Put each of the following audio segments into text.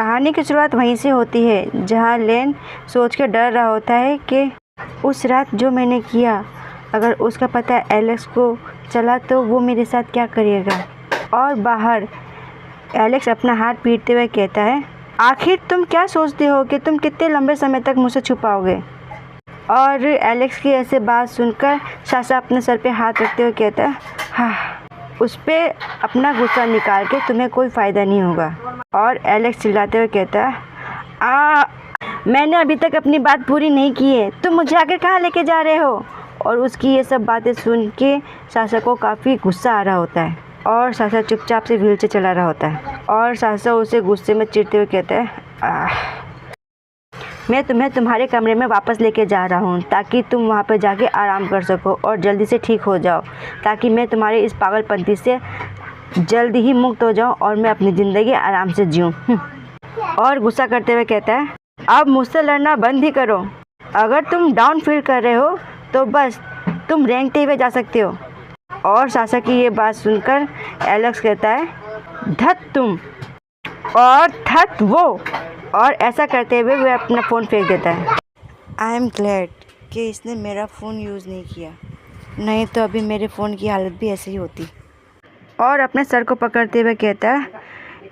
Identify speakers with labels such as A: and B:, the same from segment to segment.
A: कहानी की शुरुआत वहीं से होती है जहाँ लेन सोच के डर रहा होता है कि उस रात जो मैंने किया, अगर उसका पता एलेक्स को चला तो वो मेरे साथ क्या करेगा। और बाहर एलेक्स अपना हाथ पीटते हुए कहता है, आखिर तुम क्या सोचते हो कि तुम कितने लंबे समय तक मुझसे छुपाओगे। और एलेक्स की ऐसे बात सुनकर साशा अपने सर पे हाथ रखते हुए कहता है, हाँ, उस पर अपना गुस्सा निकाल के तुम्हें कोई फ़ायदा नहीं होगा। और एलेक्स चिल्लाते हुए कहता है, मैंने अभी तक अपनी बात पूरी नहीं की है, तुम मुझे आकर कहाँ लेके जा रहे हो। और उसकी ये सब बातें सुन के साशा को काफ़ी गुस्सा आ रहा होता है और साशा चुपचाप से व्हील से चला रहा होता है। और साशा उसे गुस्से में चिढ़ते हुए कहता है, मैं तुम्हें तुम्हारे कमरे में वापस लेके जा रहा हूँ ताकि तुम वहाँ पर जाके आराम कर सको और जल्दी से ठीक हो जाओ, ताकि मैं तुम्हारे इस पागलपंती से जल्दी ही मुक्त हो जाऊँ और मैं अपनी ज़िंदगी आराम से जीऊँ। और गुस्सा करते हुए कहता है, अब मुझसे लड़ना बंद ही करो। अगर तुम डाउन फील कर रहे हो तो बस तुम रेंगते हुए जा सकते हो। और साशा की ये बात सुनकर एलेक्स कहता है, धत तुम और धत वो। और ऐसा करते हुए वह अपना फ़ोन फेंक देता है। आई एम ग्लैड कि इसने मेरा फ़ोन यूज़ नहीं किया, नहीं तो अभी मेरे फ़ोन की हालत भी ऐसे ही होती। और अपने सर को पकड़ते हुए कहता है,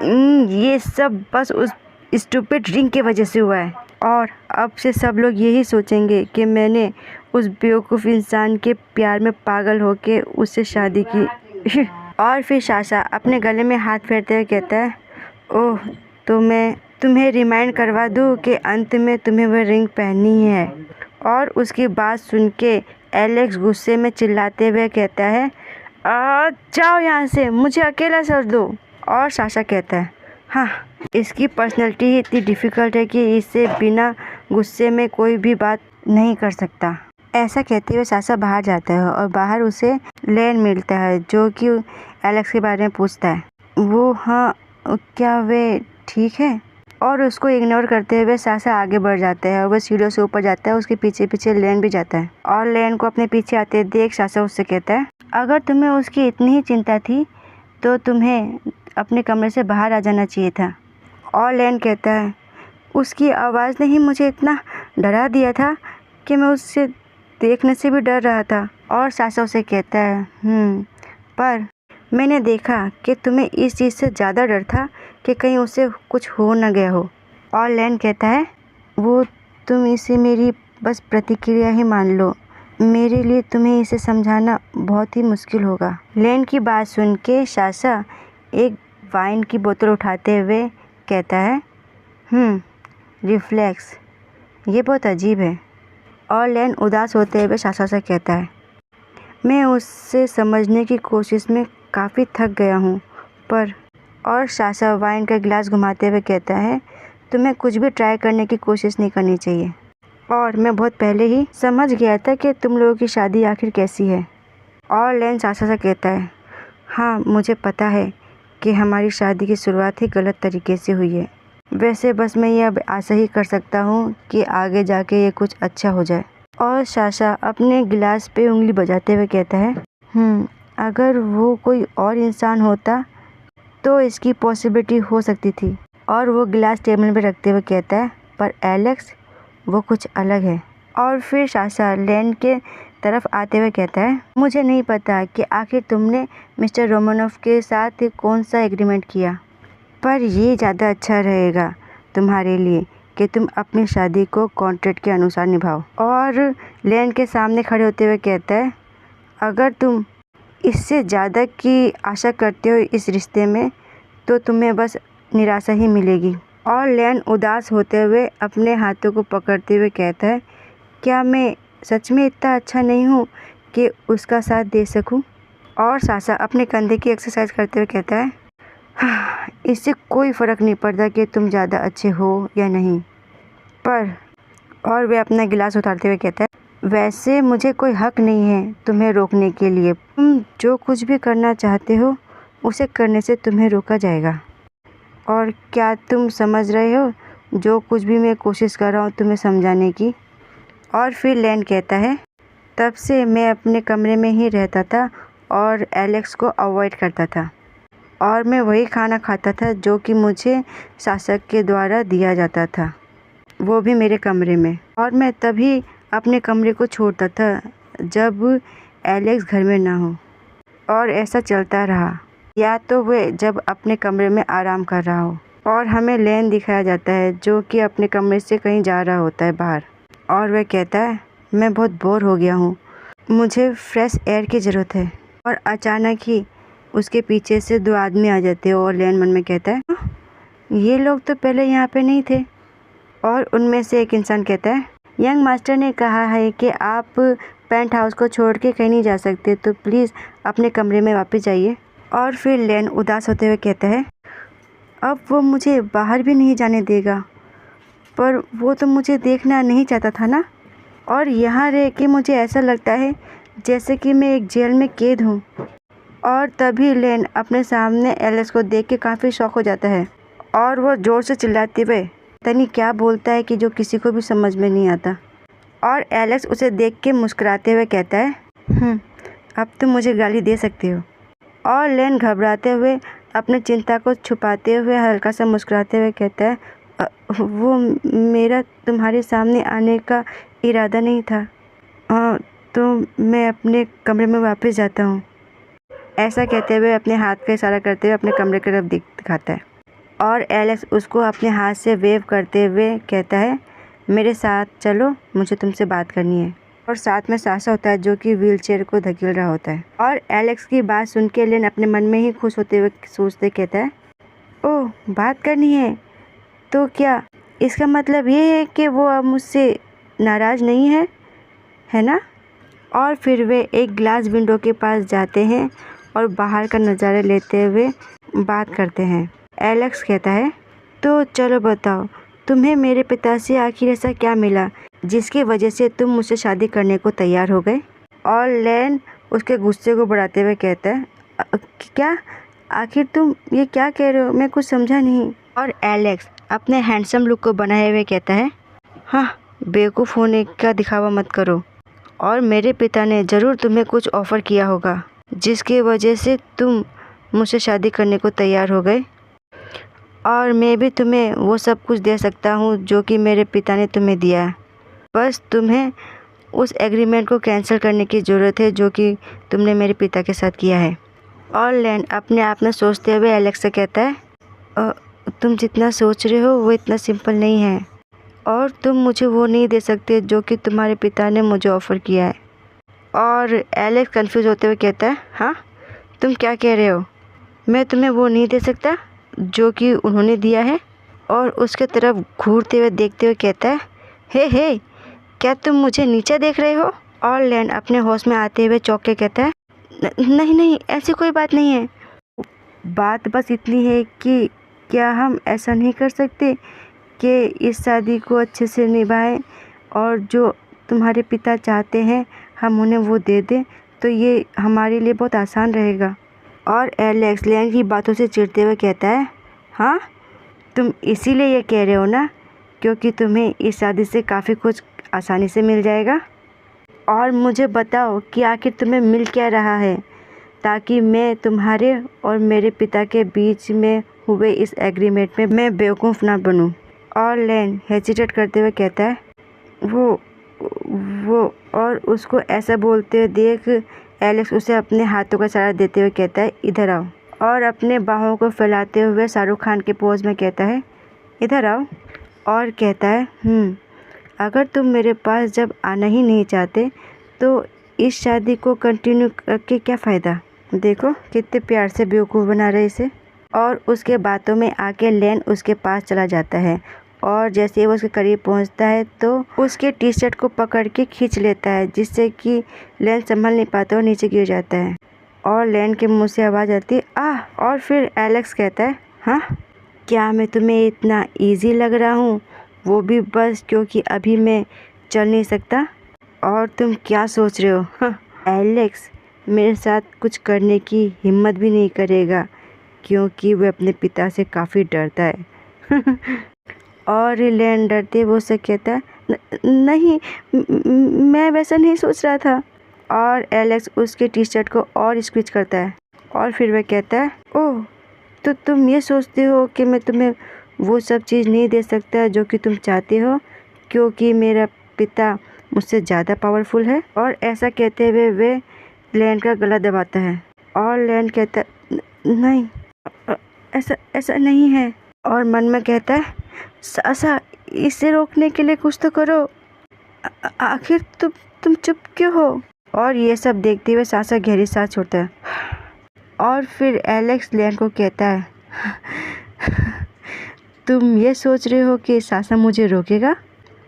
A: ये सब बस उस स्टूपिड रिंग की वजह से हुआ है और अब से सब लोग यही सोचेंगे कि मैंने उस बेवकूफ़ इंसान के प्यार में पागल होके उससे शादी की। और फिर साशा अपने गले में हाथ फेरते हुए कहता है, ओह, तो मैं तुम्हें रिमाइंड करवा दूँ कि अंत में तुम्हें वह रिंग पहननी है। और उसकी बात सुन के एलेक्स गुस्से में चिल्लाते हुए कहता है, जाओ यहाँ से, मुझे अकेला छोड़ दो। और साशा कहता है, हाँ, इसकी पर्सनैलिटी ही इतनी डिफ़िकल्ट है कि इससे बिना गुस्से में कोई भी बात नहीं कर सकता। ऐसा कहते हुए साशा बाहर जाता है और बाहर उसे लेन मिलता है जो कि एलेक्स के बारे में पूछता है। वो, हाँ, क्या वे ठीक है। और उसको इग्नोर करते हुए साशा आगे बढ़ जाता है और वह सीढ़ियों से ऊपर जाता है। उसके पीछे पीछे लेन भी जाता है और लेन को अपने पीछे आते देख साशा उससे कहता है, अगर तुम्हें उसकी इतनी ही चिंता थी तो तुम्हें अपने कमरे से बाहर आ जाना चाहिए था। और लेन कहता है, उसकी आवाज़ ने ही मुझे इतना डरा दिया था कि मैं उससे देखने से भी डर रहा था। और साशा उसे कहता है, पर मैंने देखा कि तुम्हें इस चीज़ से ज़्यादा डर था कि कहीं उसे कुछ हो न गया हो। और लेन कहता है, वो तुम इसे मेरी बस प्रतिक्रिया ही मान लो, मेरे लिए तुम्हें इसे समझाना बहुत ही मुश्किल होगा। लेन की बात सुन के साशा एक वाइन की बोतल उठाते हुए कहता है, रिफ्लेक्स, ये बहुत अजीब है। और लेन उदास होते हुए साशा से कहता है, मैं उससे समझने की कोशिश में काफ़ी थक गया हूँ, पर। और साशा वाइन का गिलास घुमाते हुए कहता है, तुम्हें कुछ भी ट्राई करने की कोशिश नहीं करनी चाहिए, और मैं बहुत पहले ही समझ गया था कि तुम लोगों की शादी आखिर कैसी है। और लेन साशा से कहता है, हाँ, मुझे पता है कि हमारी शादी की शुरुआत ही गलत तरीके से हुई है। वैसे बस मैं ये अब आशा ही कर सकता हूँ कि आगे जाके ये कुछ अच्छा हो जाए। और साशा अपने गिलास पे उंगली बजाते हुए कहता है, अगर वो कोई और इंसान होता तो इसकी पॉसिबिलिटी हो सकती थी। और वो गिलास टेबल पे रखते हुए कहता है, पर एलेक्स, वो कुछ अलग है। और फिर साशा लेन के तरफ आते हुए कहता है, मुझे नहीं पता कि आखिर तुमने मिस्टर रोमानोफ के साथ कौन सा एग्रीमेंट किया, पर ये ज़्यादा अच्छा रहेगा तुम्हारे लिए कि तुम अपनी शादी को कॉन्ट्रैक्ट के अनुसार निभाओ। और लेन के सामने खड़े होते हुए कहता है, अगर तुम इससे ज़्यादा की आशा करते हो इस रिश्ते में तो तुम्हें बस निराशा ही मिलेगी। और लेन उदास होते हुए अपने हाथों को पकड़ते हुए कहता है, क्या मैं सच में इतना अच्छा नहीं हूँ कि उसका साथ दे सकूँ। और साशा अपने कंधे की एक्सरसाइज करते हुए कहता है, इससे कोई फ़र्क नहीं पड़ता कि तुम ज़्यादा अच्छे हो या नहीं, पर। और वह अपना गिलास उतारते हुए कहता है, वैसे मुझे कोई हक नहीं है तुम्हें रोकने के लिए। तुम जो कुछ भी करना चाहते हो उसे करने से तुम्हें रोका जाएगा। और क्या तुम समझ रहे हो जो कुछ भी मैं कोशिश कर रहा हूँ तुम्हें समझाने की। और फिर लेन कहता है, तब से मैं अपने कमरे में ही रहता था और एलेक्स को अवॉइड करता था। और मैं वही खाना खाता था जो कि मुझे शासक के द्वारा दिया जाता था, वो भी मेरे कमरे में। और मैं तभी अपने कमरे को छोड़ता था जब एलेक्स घर में ना हो। और ऐसा चलता रहा, या तो वह जब अपने कमरे में आराम कर रहा हो और हमें लेन दिखाया जाता है जो कि अपने कमरे से कहीं जा रहा होता है बाहर, और वह कहता है मैं बहुत बोर हो गया हूँ, मुझे फ्रेश एयर की ज़रूरत है। और अचानक ही उसके पीछे से 2 आदमी आ जाते हैं और लेन मन में कहता है "हाँ, ये लोग तो पहले यहाँ पे नहीं थे।" और उनमें से एक इंसान कहता है यंग मास्टर ने कहा है कि आप पेंट हाउस को छोड़ के कहीं नहीं जा सकते, तो प्लीज़ अपने कमरे में वापस जाइए। और फिर लेन उदास होते हुए कहता है अब वो मुझे बाहर भी नहीं जाने देगा, पर वो तो मुझे देखना नहीं चाहता था ना। और यहाँ रह के मुझे ऐसा लगता है जैसे कि मैं एक जेल में कैद हूँ। और तभी लेन अपने सामने एलेक्स को देख के काफ़ी शॉक हो जाता है और वो ज़ोर से चिल्लाते हुए पता नहीं क्या बोलता है कि जो किसी को भी समझ में नहीं आता। और एलेक्स उसे देख के मुस्कुराते हुए कहता है अब तुम मुझे गाली दे सकते हो। और लेन घबराते हुए अपनी चिंता को छुपाते हुए हल्का सा मुस्कुराते हुए कहता है वो मेरा तुम्हारे सामने आने का इरादा नहीं था, तो मैं अपने कमरे में वापस जाता हूँ। ऐसा कहते हुए अपने हाथ का इशारा करते हुए अपने कमरे की तरफ दिखाता है। और एलेक्स उसको अपने हाथ से वेव करते हुए कहता है मेरे साथ चलो, मुझे तुमसे बात करनी है। और साथ में सासा होता है जो कि व्हीलचेयर को धकेल रहा होता है। और एलेक्स की बात सुन के लेन अपने मन में ही खुश होते हुए सोचते कहता है ओह बात करनी है, तो क्या इसका मतलब ये है कि वो अब मुझसे नाराज़ नहीं है ना। और फिर वे एक ग्लास विंडो के पास जाते हैं और बाहर का नज़ारा लेते हुए बात करते हैं। एलेक्स कहता है तो चलो बताओ, तुम्हें मेरे पिता से आखिर ऐसा क्या मिला जिसकी वजह से तुम मुझसे शादी करने को तैयार हो गए। और लेन उसके गुस्से को बढ़ाते हुए कहता है क्या, आखिर तुम ये क्या कह रहे हो, मैं कुछ समझा नहीं। और एलेक्स अपने हैंडसम लुक को बनाए हुए कहता है हाँ, बेवकूफ़ होने का दिखावा मत करो। और मेरे पिता ने ज़रूर तुम्हें कुछ ऑफ़र किया होगा जिसकी वजह से तुम मुझसे शादी करने को तैयार हो गए। और मैं भी तुम्हें वो सब कुछ दे सकता हूँ जो कि मेरे पिता ने तुम्हें दिया है, बस तुम्हें उस एग्रीमेंट को कैंसिल करने की ज़रूरत है जो कि तुमने मेरे पिता के साथ किया है। और लेन अपने आप में सोचते हुए एलेक्स से कहता है तुम जितना सोच रहे हो वो इतना सिंपल नहीं है, और तुम मुझे वो नहीं दे सकते जो कि तुम्हारे पिता ने मुझे ऑफ़र किया है। और एलेक्स कंफ्यूज होते हुए कहता है हाँ, तुम क्या कह रहे हो, मैं तुम्हें वो नहीं दे सकता जो कि उन्होंने दिया है। और उसके तरफ घूरते हुए देखते हुए कहता है हे क्या तुम मुझे नीचे देख रहे हो। और लेन अपने होश में आते हुए चौंक के कहता है नहीं, ऐसी कोई बात नहीं है, बात बस इतनी है कि क्या हम ऐसा नहीं कर सकते कि इस शादी को अच्छे से निभाएं और जो तुम्हारे पिता चाहते हैं हम उन्हें वो दे दें, तो ये हमारे लिए बहुत आसान रहेगा। और एलेक्स लेन की बातों से चिढ़ते हुए कहता है हाँ, तुम इसीलिए ये कह रहे हो ना क्योंकि तुम्हें इस शादी से काफ़ी कुछ आसानी से मिल जाएगा। और मुझे बताओ कि आखिर तुम्हें मिल क्या रहा है ताकि मैं तुम्हारे और मेरे पिता के बीच में हुए इस एग्रीमेंट में मैं बेवकूफ़ ना बनूं। और लेन हेजिटेट करते हुए कहता है वो और उसको ऐसा बोलते हुए देख एलेक्स उसे अपने हाथों का इशारा देते हुए कहता है इधर आओ। और अपने बाहों को फैलाते हुए शाहरुख खान के पोज में कहता है इधर आओ। और कहता है अगर तुम मेरे पास जब आना ही नहीं चाहते तो इस शादी को कंटिन्यू करके क्या फ़ायदा। देखो कितने प्यार से बेवकूफ़ बना रहे इसे। और उसके बातों में आके लेन उसके पास चला जाता है और जैसे ही वो उसके करीब पहुंचता है तो उसके टी शर्ट को पकड़ के खींच लेता है जिससे कि लेन संभल नहीं पाता और नीचे गिर जाता है। और लेन के मुंह से आवाज़ आती है आह। और फिर एलेक्स कहता है हाँ, क्या मैं तुम्हें इतना इजी लग रहा हूँ, वो भी बस क्योंकि अभी मैं चल नहीं सकता। और तुम क्या सोच रहे हो हाँ, एलेक्स मेरे साथ कुछ करने की हिम्मत भी नहीं करेगा क्योंकि वह अपने पिता से काफ़ी डरता है। और लेन डरते वो से कहता है नहीं, मैं वैसा नहीं सोच रहा था। और एलेक्स उसके टी शर्ट को और स्क्विच करता है और फिर वह कहता है ओह तो तुम ये सोचते हो कि मैं तुम्हें वो सब चीज़ नहीं दे सकता जो कि तुम चाहते हो, क्योंकि मेरा पिता मुझसे ज़्यादा पावरफुल है। और ऐसा कहते हुए वे लैन का गला दबाता है और लैन कहता नहीं, ऐसा नहीं है। और मन में कहता है, सासा इसे रोकने के लिए कुछ तो करो, आखिर तुम चुप क्यों हो। और ये सब देखते हुए सासा गहरी सांस छोड़ता है और फिर एलेक्स लैन को कहता है, तुम ये सोच रहे हो कि सासा मुझे रोकेगा।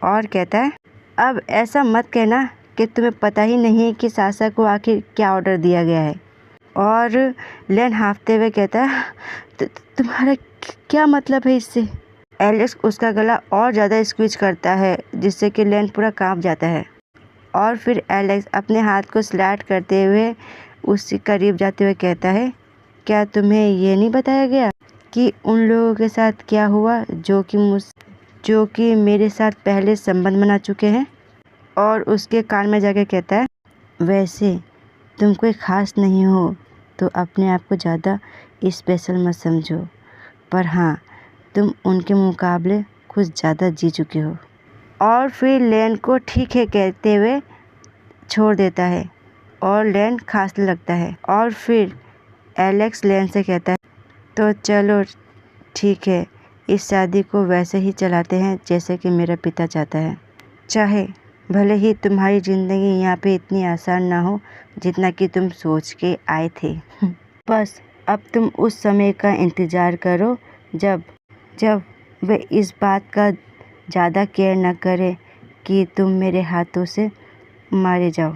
A: और कहता है, अब ऐसा मत कहना कि तुम्हें पता ही नहीं कि सासा को आखिर क्या ऑर्डर दिया गया है। और लैन हाँफते हुए कहता है, तुम्हारा क्या मतलब है इससे। एलेक्स उसका गला और ज़्यादा स्क्वीज करता है जिससे कि लैन पूरा कांप जाता है। और फिर एलेक्स अपने हाथ को स्लाइड करते हुए उसके करीब जाते हुए कहता है, क्या तुम्हें ये नहीं बताया गया कि उन लोगों के साथ क्या हुआ जो कि मेरे साथ पहले संबंध बना चुके हैं। और उसके कान में जाके कहता है, वैसे तुम कोई ख़ास नहीं हो तो अपने आप को ज़्यादा स्पेशल मत समझो, पर हाँ तुम उनके मुकाबले कुछ ज़्यादा जी चुके हो। और फिर लैन को ठीक है कहते हुए छोड़ देता है और लैन खांसने लगता है। और फिर एलेक्स लैन से कहता है, तो चलो ठीक है, इस शादी को वैसे ही चलाते हैं जैसे कि मेरा पिता चाहता है, चाहे भले ही तुम्हारी ज़िंदगी यहाँ पे इतनी आसान ना हो जितना कि तुम सोच के आए थे। बस अब तुम उस समय का इंतज़ार करो जब वे इस बात का ज़्यादा केयर न करे कि तुम मेरे हाथों से मारे जाओ।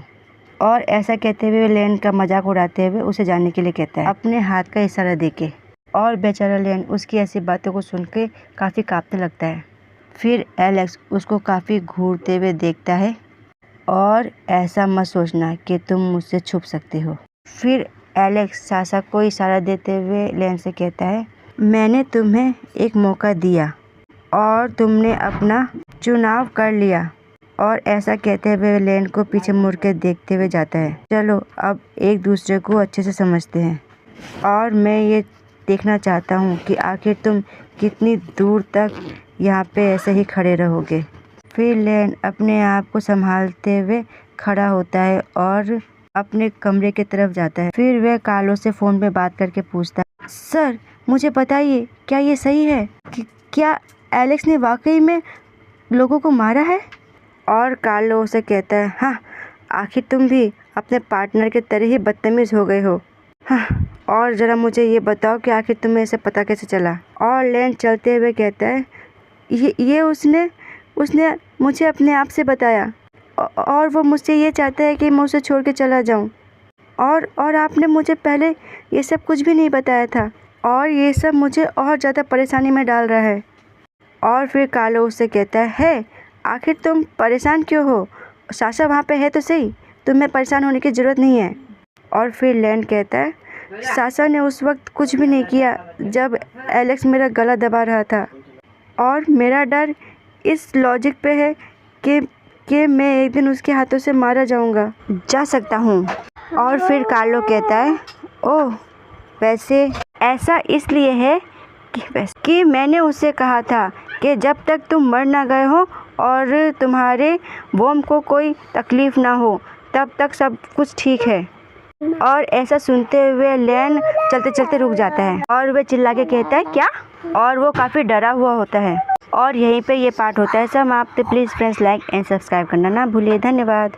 A: और ऐसा कहते हुए लैन का मजाक उड़ाते हुए उसे जाने के लिए कहता है, अपने हाथ का इशारा देके। और बेचारा लैन उसकी ऐसी बातों को सुन के काफ़ी काँपने लगता है। फिर एलेक्स उसको काफ़ी घूरते हुए देखता है, और ऐसा मत सोचना कि तुम मुझसे छुप सकते हो। फिर एलेक्स सासा को इशारा देते हुए लैन से कहता है, मैंने तुम्हें एक मौका दिया और तुमने अपना चुनाव कर लिया। और ऐसा कहते हुए लैन को पीछे मुड़ के देखते हुए जाता है। चलो अब एक दूसरे को अच्छे से समझते हैं, और मैं ये देखना चाहता हूँ कि आखिर तुम कितनी दूर तक यहाँ पे ऐसे ही खड़े रहोगे। फिर लैन अपने आप को संभालते हुए खड़ा होता है और अपने कमरे की तरफ जाता है। फिर वह कार्लो से फ़ोन पे बात करके पूछता है, सर मुझे बताइए, क्या ये सही है कि क्या एलेक्स ने वाकई में लोगों को मारा है। और कार्लो उसे कहता है, हाँ आखिर तुम भी अपने पार्टनर के तरह ही बदतमीज़ हो गए हो। हाँ, और ज़रा मुझे ये बताओ कि आखिर तुम्हें इसे पता कैसे चला। और लैन चलते हुए कहता है, ये उसने मुझे अपने आप से बताया, और वो मुझसे ये चाहता है कि मैं उसे छोड़ के चला जाऊं। और आपने मुझे पहले ये सब कुछ भी नहीं बताया था, और ये सब मुझे और ज़्यादा परेशानी में डाल रहा है। और फिर कार्लो उससे कहता है, आखिर तुम परेशान क्यों हो, सासा वहाँ पे है तो सही, तुम्हें परेशान होने की ज़रूरत नहीं है। और फिर लैन कहता है, सासा ने उस वक्त कुछ भी नहीं किया जब एलेक्स मेरा गला दबा रहा था, और मेरा डर इस लॉजिक पे है कि मैं एक दिन उसके हाथों से मारा जा सकता हूँ। और फिर कार्लो कहता है, ओह वैसे ऐसा इसलिए है कि मैंने उससे कहा था कि जब तक तुम मर ना गए हो और तुम्हारे वोम को कोई तकलीफ़ ना हो तब तक सब कुछ ठीक है। और ऐसा सुनते हुए लैन चलते चलते रुक जाता है और वह चिल्ला के कहता है, क्या। और वो काफ़ी डरा हुआ होता है। और यहीं पे ये पार्ट होता है समाप्त। Please friends like and subscribe करना ना भूलिए। धन्यवाद।